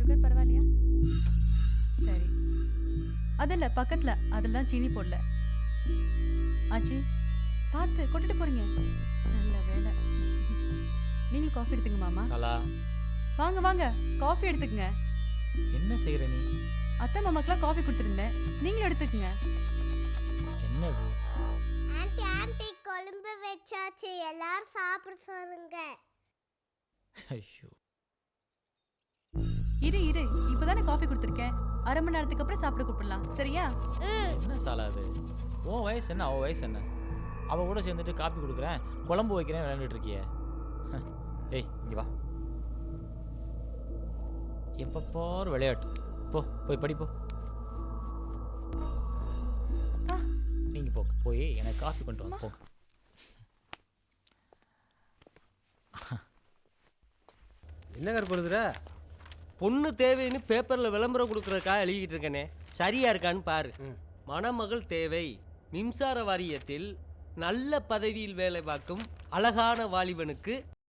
Sugar பரவாயில்லையா? சரி. அதில்ல பக்கத்துல அதெல்லாம் சீனி போடல. ஆச்சி பார்த்து கொண்டுட்டு போறீங்க. நல்ல வேலை. நீங்களும் காஃபி எடுத்துங்க மாமா. கலா, வாங்க வாங்க காஃபி எடுத்துக்கங்க. என்ன செய்யற நீ? அத்தை மாமாக்கெல்லாம் காஃபி கொடுத்துருந்தேன், நீங்களும் எடுத்துக்கங்க. என்னது? ஆண்டி ஆண்டி கொழும்பு வச்சாச்சு, எல்லாரும் சாப்பிட சொல்லுங்க. ஐயோ, இரு இரு, இப்பதானே காஃபி கொடுத்துருக்கேன். அரை மணி நேரத்துக்கு அப்புறம் சாப்பிட கூப்பிடலாம், சரியா? என்ன சாலா அது? உன் வயசு என்ன, அவ வயசு என்ன? அவ கூட சேர்ந்துட்டு காப்பி கொடுக்குறேன், குழம்பு வைக்கிறேன், விளையாண்டுட்டு இருக்கிய. ஏய், இங்க வா. எப்ப பாரு விளையாட்டு. போ, போய் படி போ. நீங்க போங்க, போய் எனக்கு காஃபி கொண்டு வாங்க போங்க. என்ன கருப்படுதுற? பொண்ணு தேவைன்னு பேப்பரில் விளம்பரம் கொடுக்குறக்கா எழுதிக்கிட்டு இருக்கேனே, சரியா இருக்கான்னு பாரு. மணமகள் தேவை. மின்சார வாரியத்தில் நல்ல பதவியில் வேலை பார்க்கும் அழகான வாலிபனுக்கு